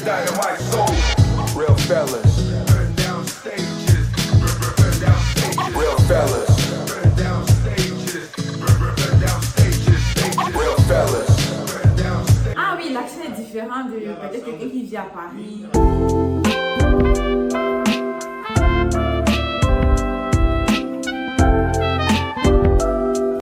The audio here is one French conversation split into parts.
Dynamite soul. Real fellas. Burn down stages. Burn down stages. Real fellas. Burn down stages. Burn down stages. Real fellas. Burn down stages. Ah oui, l'accent est différent de peut-être quelqu'un qui vit à Paris.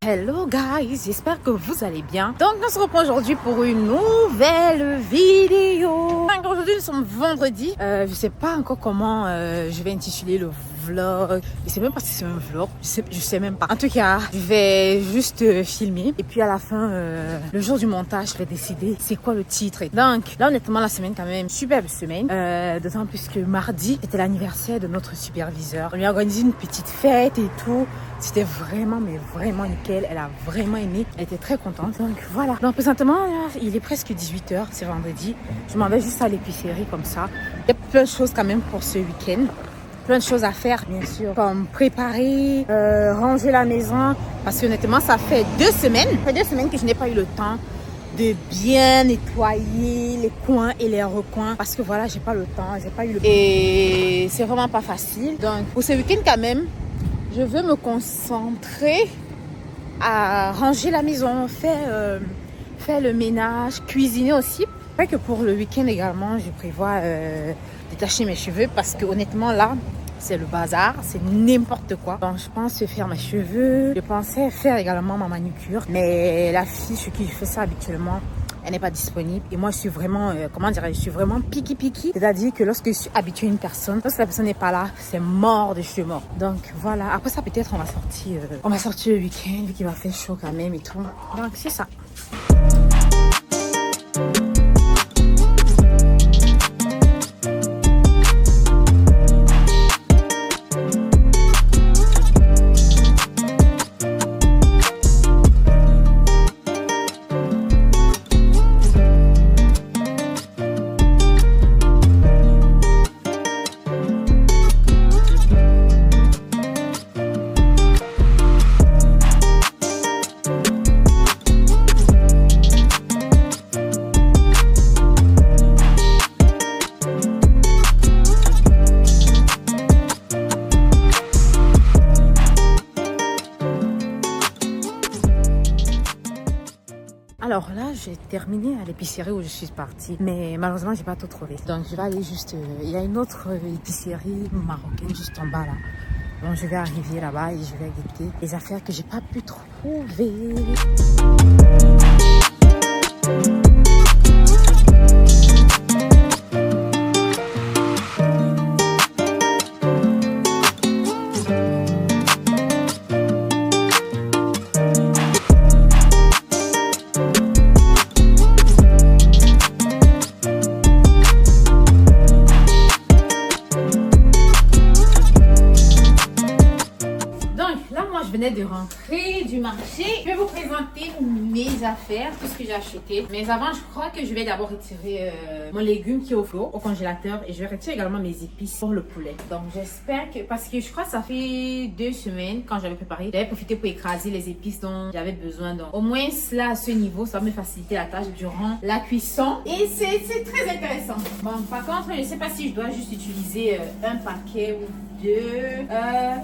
Hello guys, j'espère que vous allez bien. Donc on se reprend aujourd'hui pour une nouvelle vidéo. Aujourd'hui nous sommes vendredi. Je sais pas encore comment je vais intituler le vlog. Je sais même pas si c'est un vlog. Je sais même pas. En tout cas, je vais juste filmer. Et puis à la fin, le jour du montage, je vais décider c'est quoi le titre. Donc là honnêtement la semaine quand même, superbe semaine. D'autant plus que mardi, c'était l'anniversaire de notre superviseur. On lui a organisé une petite fête et tout. C'était vraiment, mais vraiment nickel. Elle a vraiment aimé. Elle était très contente. Donc voilà. Donc présentement, là, il est presque 18h. C'est vendredi. Je m'en vais juste à l'épicerie comme ça. Il y a plein de choses quand même pour ce week-end. Plein de choses à faire, bien sûr. Comme préparer, ranger la maison. Parce que honnêtement, ça fait 2 semaines. Ça fait 2 semaines que je n'ai pas eu le temps de bien nettoyer les coins et les recoins. Parce que voilà, j'ai pas le temps. J'ai pas eu le temps. Et c'est vraiment pas facile. Donc pour ce week-end quand même, je veux me concentrer à ranger la maison, faire le ménage, cuisiner aussi. C'est vrai que pour le week-end également, je prévois détacher mes cheveux parce que honnêtement là, c'est le bazar, c'est n'importe quoi. Donc je pense faire mes cheveux, je pensais faire également ma manucure. Mais la fille chez qui je fais ça habituellement, elle n'est pas disponible. Et moi, je suis vraiment, comment dire, je suis vraiment picky. C'est-à-dire que lorsque je suis habituée à une personne, lorsque la personne n'est pas là, c'est mort de chez mort. Donc voilà, après ça, peut-être on va sortir le week-end, vu qu'il va faire chaud quand même et tout. Donc c'est ça. Alors là, j'ai terminé à l'épicerie où je suis partie, mais malheureusement, j'ai pas tout trouvé. Donc, je vais aller juste... il y a une autre épicerie marocaine juste en bas là. Donc, je vais arriver là-bas et je vais guetter les affaires que j'ai pas pu trouver. De rentrer du marché, je vais vous présenter mes affaires, tout ce que j'ai acheté. Mais avant, je crois que je vais d'abord retirer mon légume qui est au four, au congélateur, et je vais retirer également mes épices pour le poulet. Donc j'espère que, parce que je crois que ça fait 2 semaines quand j'avais préparé, j'avais profité pour écraser les épices dont j'avais besoin. Donc au moins là à ce niveau, ça va me faciliter la tâche durant la cuisson et c'est très intéressant. Bon, par contre, je ne sais pas si je dois juste utiliser un paquet ou 2.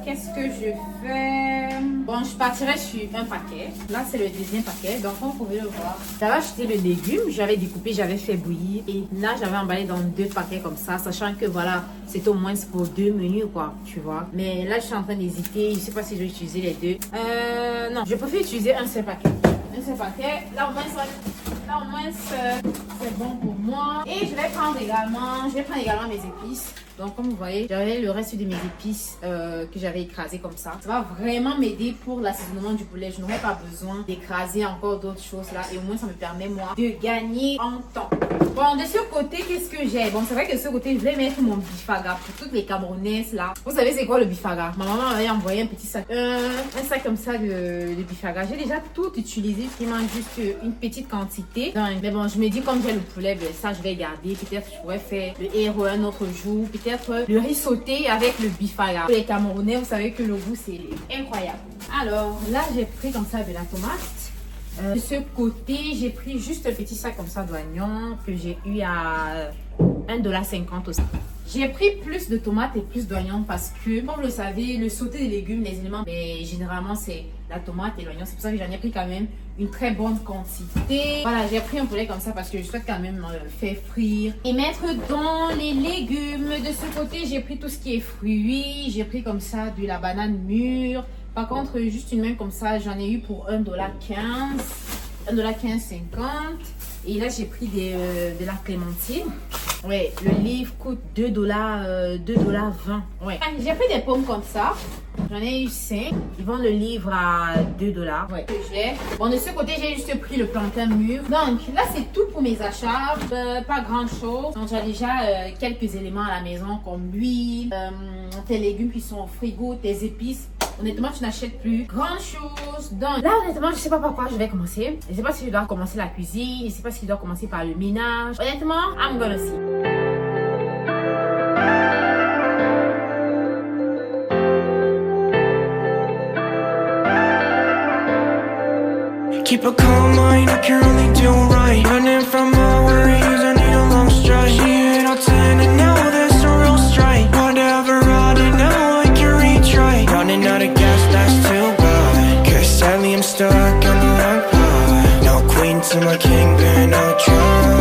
Qu'est-ce que je fais? Bon, je partirai sur un paquet. Là, c'est le 2e paquet. Donc, comme vous pouvez le voir, j'avais acheté le légume, j'avais découpé, j'avais fait bouillir. Et là, j'avais emballé dans 2 paquets comme ça, sachant que voilà, c'est au moins pour 2 menus, quoi, tu vois. Mais là, je suis en train d'hésiter. Je sais pas si je vais utiliser les 2. Non, je préfère utiliser un seul paquet. Un seul paquet. Là, au moins, c'est bon pour moi. Et je vais prendre également mes épices. Donc, comme vous voyez, j'avais le reste de mes épices que j'avais écrasé comme ça. Ça va vraiment m'aider pour l'assaisonnement du poulet. Je n'aurai pas besoin d'écraser encore d'autres choses là. Et au moins, ça me permet, moi, de gagner en temps. Bon, de ce côté, qu'est-ce que j'ai? Bon, c'est vrai que de ce côté, je voulais mettre mon bifaga pour toutes les Camerounaises là. Vous savez, c'est quoi le bifaga? Ma maman m'avait envoyé un petit sac. Un sac comme ça de bifaga. J'ai déjà tout utilisé. Il manque juste une petite quantité. Donc, mais bon, je me dis, comme j'ai le poulet, ben, ça, je vais garder. Peut-être je pourrais faire le héros un autre jour. Peut-être le riz sauté avec le bifaga. Pour les Camerounais, vous savez que le goût, c'est incroyable. Alors, là, j'ai pris comme ça de la tomate. De ce côté, j'ai pris juste un petit sac comme ça d'oignons que j'ai eu à $1,50 aussi. J'ai pris plus de tomates et plus d'oignons parce que, comme vous le savez, le sauté des légumes, les éléments, mais généralement c'est la tomate et l'oignon. C'est pour ça que j'en ai pris quand même une très bonne quantité. Voilà, j'ai pris un poulet comme ça parce que je souhaite quand même faire frire et mettre dans les légumes. De ce côté, j'ai pris tout ce qui est fruits. J'ai pris comme ça de la banane mûre. Par contre, juste une main comme ça, j'en ai eu pour $1,15. $1,15,50. Et là, j'ai pris de la clémentine. Ouais, le livre coûte $2,20. Ouais. J'ai pris des pommes comme ça. J'en ai eu 5. Ils vendent le livre à $2. Ouais. Bon, de ce côté, j'ai juste pris le plantain mûr. Donc, là, c'est tout pour mes achats. Pas grand chose. Donc, j'ai déjà quelques éléments à la maison comme l'huile, tes légumes qui sont au frigo, tes épices. Honnêtement, tu n'achètes plus grand chose. Donc là, honnêtement, je sais pas par quoi je vais commencer. Je sais pas si je dois commencer la cuisine. Je sais pas si je dois commencer par le ménage. Honnêtement, I'm gonna see. Keep a calm mind, I can only do right. Running from all worries, I need a long stride. She hit all 10 and now there's a real strike. Whatever, running now I can retry. Running out of gas, that's too bad. Cause sadly I'm stuck on the wrong path. No queen to my kingpin, I'll try.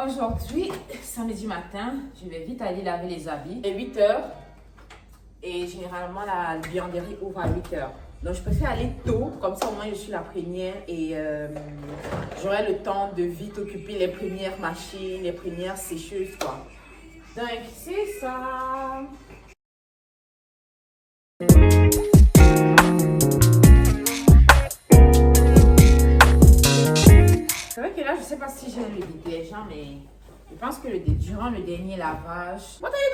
Aujourd'hui, samedi matin, je vais vite aller laver les habits. Il est 8 h et généralement la buanderie ouvre à 8 h. Donc je préfère aller tôt, comme ça au moins je suis la première et j'aurai le temps de vite occuper les premières machines, les premières sécheuses quoi. Donc c'est ça. C'est vrai que là je sais pas si j'ai le détergent mais je pense que durant le dernier lavage. What are you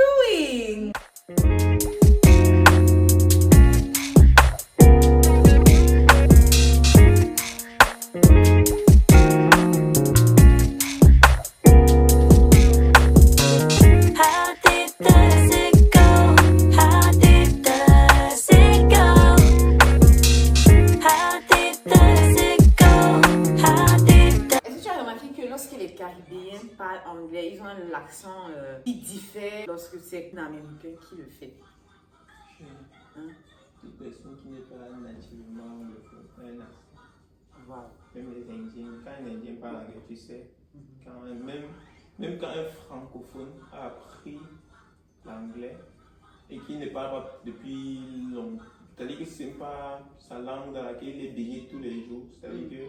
doing? Parlent anglais, ils ont un accent qui diffère lorsque c'est un américain qui le fait. Hein? Toute personne qui n'est pas nativement anglophone a un accent. Wow. Même les Indiens, quand un Indien parle anglais, tu sais, même quand un francophone a appris l'anglais et qui ne parle pas depuis longtemps, c'est-à-dire que ce n'est pas sa langue dans laquelle il est baigné tous les jours, c'est-à-dire que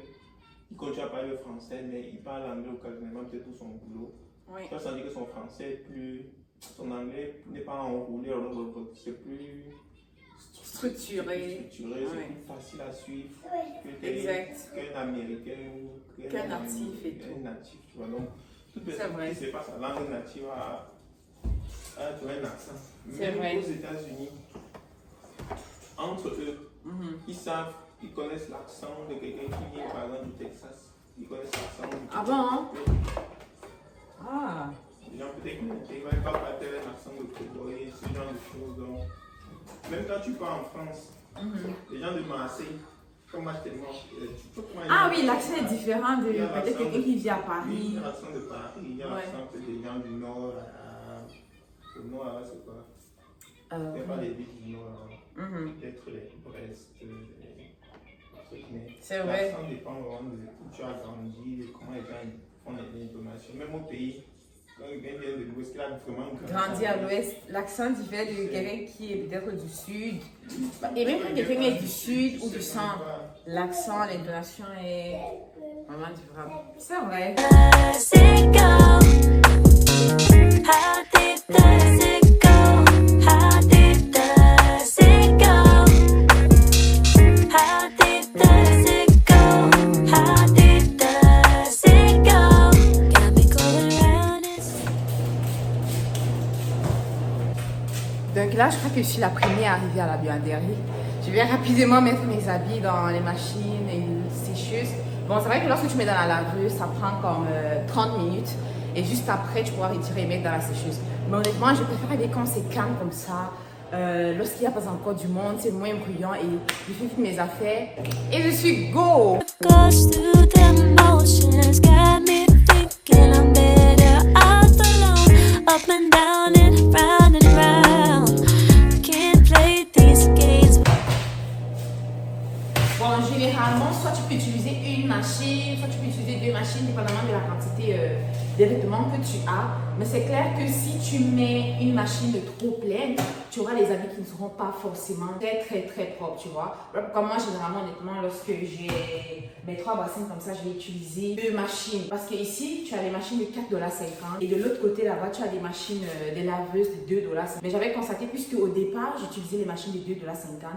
il continue à parler le français, mais il parle anglais occasionnellement, peut-être pour son boulot. Oui. Tu vas sentir que son français est plus. Son anglais n'est pas enroulé, c'est plus structuré. C'est plus facile à suivre qu'un Américain ou qu'un natif et tout. Un natif, tu vois. Donc, toute personne qui ne sait pas sa langue native a un accent. Même aux États-Unis, entre eux, ils connaissent l'accent de quelqu'un qui vient par exemple du Texas. Ils connaissent l'accent du Texas. Ah bon? Ah. Les gens peut-être qu'ils ne vont pas parler un accent de cowboy, ce genre de choses. Donc, même quand tu pars en France, les gens de Marseille, comme moi tellement. Ah oui, l'accent est différent de peut-être quelqu'un qui vit à Paris. Il y a l'accent de Paris, il y a l'accent des gens du Nord. Le Nord, c'est quoi? C'est pas les villes du Nord. Peut-être les Brest. C'est vrai. L'accent dépend vraiment de où tu as grandi, de comment les gens font les intonations. Même au pays, quand quelqu'un vient de l'Ouest, il a vraiment grandi à l'Ouest, l'accent diffère de quelqu'un qui est peut-être du Sud. Et même quand quelqu'un est du Sud ou du Centre, l'accent, l'intonation est vraiment différente. C'est vrai. Donc là, je crois que je suis la première arrivée à la buanderie. Je vais rapidement mettre mes habits dans les machines et les sécheuses. Bon, c'est vrai que lorsque tu mets dans la laveuse, ça prend comme 30 minutes. Et juste après, tu pourras retirer et mettre dans la sécheuse. Mais honnêtement, je préfère aller quand c'est calme comme ça. Lorsqu'il n'y a pas encore du monde, c'est moins bruyant et je fais vite mes affaires. Et je suis go! Bon, généralement, soit tu peux utiliser une machine, soit tu peux utiliser deux machines, dépendamment de la quantité de vêtements que tu as. Mais c'est clair que si tu mets une machine de trop pleine, tu auras les habits qui ne seront pas forcément très propres, tu vois. Comme moi, généralement, honnêtement, lorsque j'ai mes 3 bassins comme ça, je vais utiliser 2 machines. Parce que ici, tu as les machines de 4,50 $ et de l'autre côté là-bas, tu as des machines, des laveuses de 2,50 $. Mais j'avais constaté, puisque au départ, j'utilisais les machines de 2,50 $.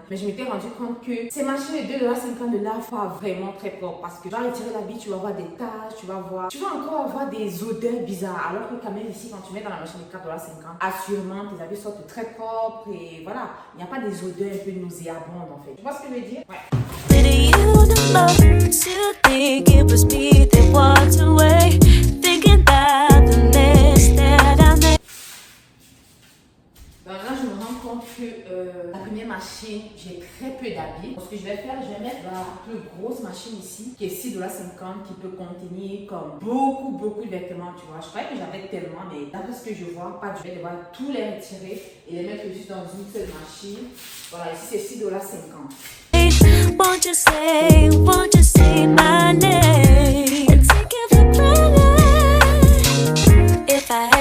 Mais je m'étais rendu compte que ces machines de 2,50 $ ne lavent pas vraiment très propre. Parce que tu vas retirer l'habit, tu vas avoir des taches, tu vas encore avoir des odeurs bizarres. Alors que quand même ici, quand tu mets dans la machine de 4,50 $, assurément, tes habits sortent très propres et voilà, il n'y a pas des odeurs un peu nauséabondes en fait. Tu vois ce que je veux dire? Ouais. Donc là, je me rends compte que la première machine, j'ai très peu d'habits. Ce que je vais faire, je vais mettre la plus grosse machine ici, qui est 6,50 $, qui peut contenir comme beaucoup de vêtements, tu vois. Je croyais que j'avais tellement, mais d'après ce que je vois, pas, je vais devoir tous les retirer et les mettre juste dans une seule machine. Voilà, ici c'est 6,50 $. Won't you say my name? Take it for granted.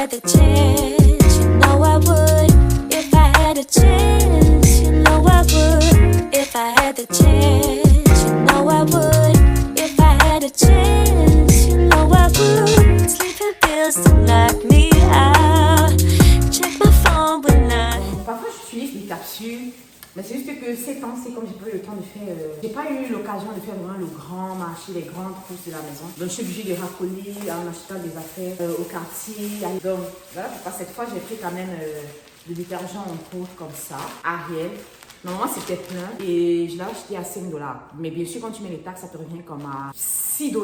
had the chance, you know I would. If I had a chance, you know I would. If I had the chance, you know I would. If I had a chance, you know I would. Sleeping pills to knock me out. Check my phone when I. Parfois j'utilise des capsules, mais c'est juste que ces temps-ci, comme j'ai pas eu le temps de faire, j'ai pas eu l'occasion de faire vraiment le grand marché, les grandes courses de la maison. Donc je suis obligée de racoler en achetant des affaires au quartier. Donc voilà pourquoi cette fois j'ai pris quand même le détergent en poudre comme ça, Ariel. Normalement c'était plein et je l'ai acheté à 5 $. Mais bien sûr quand tu mets les taxes ça te revient comme à 6 $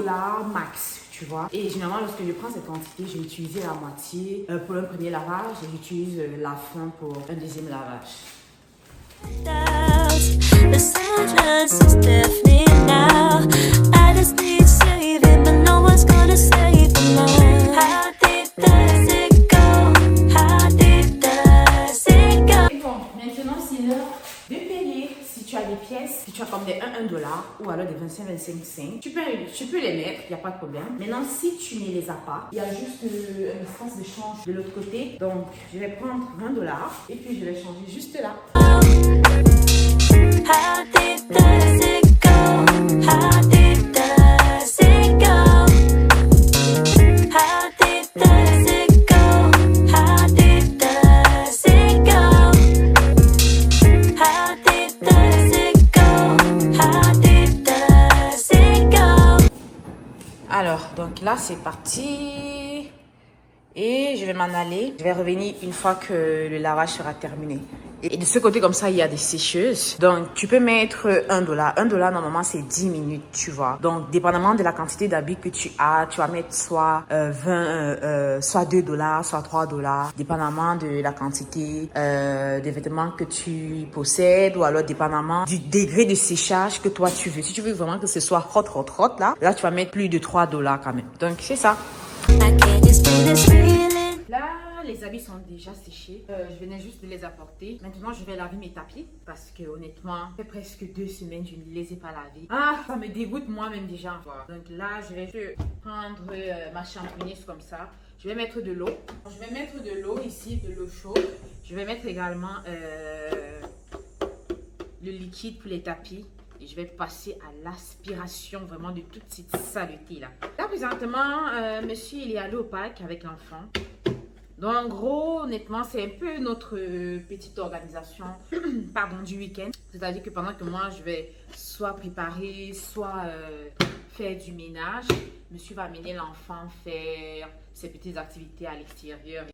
max. Tu vois, et généralement lorsque je prends cette quantité, je vais utiliser la moitié pour un premier lavage et j'utilise la fin pour un deuxième lavage. The silence is deafening now. I just need saving, but no one's gonna save me now. How deep does it go? How deep does it go? Et bon, maintenant c'est l'heure de payer. Si tu as des pièces, si tu as comme des 1 $ ou alors des 25 cents, tu peux les mettre, il n'y a pas de problème. Maintenant, si tu ne les as pas, il y a juste un espace de change de l'autre côté. Donc, je vais prendre 20 $ et puis je vais changer juste là. How deep does it go? How deep does it go? How deep does it go? How deep does it go? How deep does it go? How deep does it go? Alors, donc là, c'est parti. Et je vais m'en aller. Je vais revenir une fois que le lavage sera terminé. Et de ce côté, comme ça, il y a des sécheuses. Donc, tu peux mettre 1 $. 1 $, normalement, c'est 10 minutes, tu vois. Donc, dépendamment de la quantité d'habits que tu as, tu vas mettre soit 2 $, soit 3 $, dépendamment de la quantité des vêtements que tu possèdes ou alors dépendamment du degré de séchage que toi, tu veux. Si tu veux vraiment que ce soit hot, là, tu vas mettre plus de 3 $ quand même. Donc, c'est ça. I can't explain this feeling. Là, les habits sont déjà séchés. Je venais juste de les apporter. Maintenant, je vais laver mes tapis parce que honnêtement, ça fait presque 2 semaines que je ne les ai pas lavés. Ah, ça me dégoûte moi-même déjà. Donc là, je vais prendre ma champigneuse comme ça. Je vais mettre de l'eau. Je vais mettre de l'eau ici, de l'eau chaude. Je vais mettre également le liquide pour les tapis. Et je vais passer à l'aspiration vraiment de toute cette saleté là. Là présentement, monsieur il est allé au parc avec l'enfant. Donc en gros, honnêtement, c'est un peu notre petite organisation pardon, du week-end. C'est-à-dire que pendant que moi je vais soit préparer, soit faire du ménage, monsieur va amener l'enfant faire ses petites activités à l'extérieur.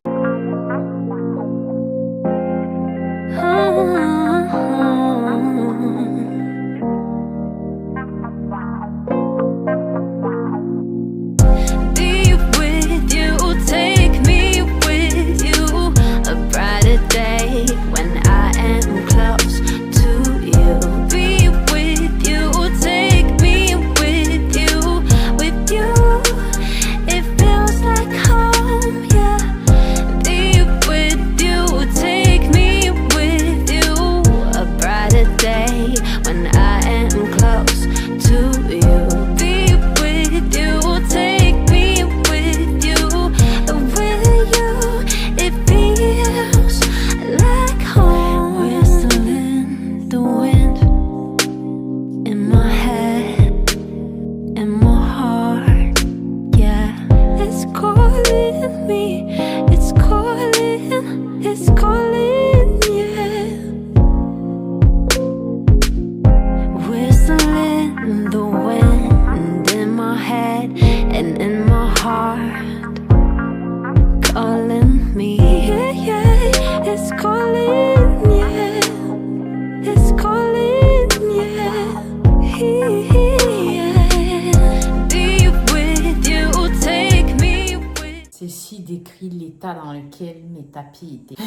Ceci décrit l'état dans lequel mes tapis étaient.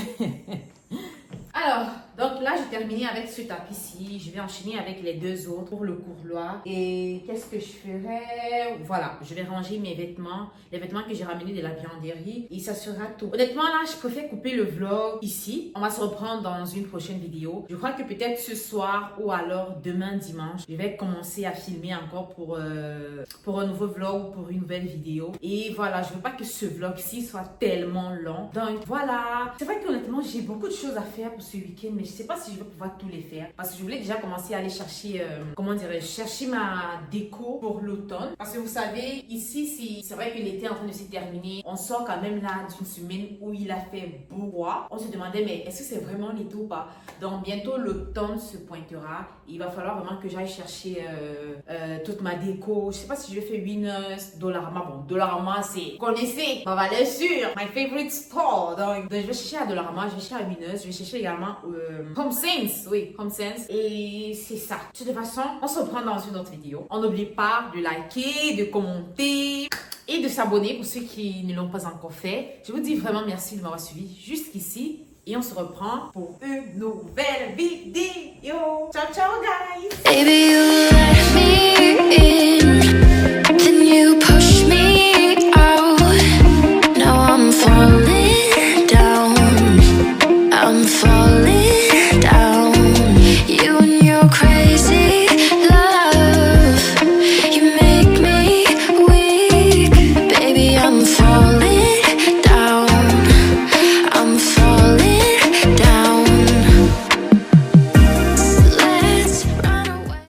Alors, donc là, j'ai terminé avec ce tapis-ci. Je vais enchaîner avec les deux autres pour le courloir. Et qu'est-ce que je ferai? Voilà, je vais ranger mes vêtements, les vêtements que j'ai ramenés de la vianderie. Et ça sera tout. Honnêtement, là, je préfère couper le vlog ici. On va se reprendre dans une prochaine vidéo. Je crois que peut-être ce soir ou alors demain dimanche, je vais commencer à filmer encore pour un nouveau vlog ou pour une nouvelle vidéo. Et voilà, je veux pas que ce vlog-ci soit tellement long. Donc voilà. C'est vrai qu'honnêtement, j'ai beaucoup de choses à faire pour ce week-end, mais je sais pas si je vais pouvoir tous les faire. Parce que je voulais déjà commencer à aller chercher, chercher ma déco pour l'automne. Parce que vous savez, ici, c'est vrai que l'été est en train de se terminer. On sort quand même là d'une semaine où il a fait beau. On se demandait, mais est-ce que c'est vraiment l'été ou pas? Donc bientôt l'automne se pointera. Il va falloir vraiment que j'aille chercher toute ma déco. Je sais pas si je vais faire Winners, Dollarama. Bon, Dollarama, c'est, vous connaissez, ma valeur sûre, my favorite store. Donc je vais chercher à Dollarama, je vais chercher à Winners, je vais chercher également Home Sense. Oui, Home Sense. Et c'est ça. De toute façon, on se reprend dans une autre vidéo. On n'oublie pas de liker, de commenter et de s'abonner pour ceux qui ne l'ont pas encore fait. Je vous dis vraiment merci de m'avoir suivi jusqu'ici. Et on se reprend pour une nouvelle vidéo. Ciao, ciao, guys! Baby, you let me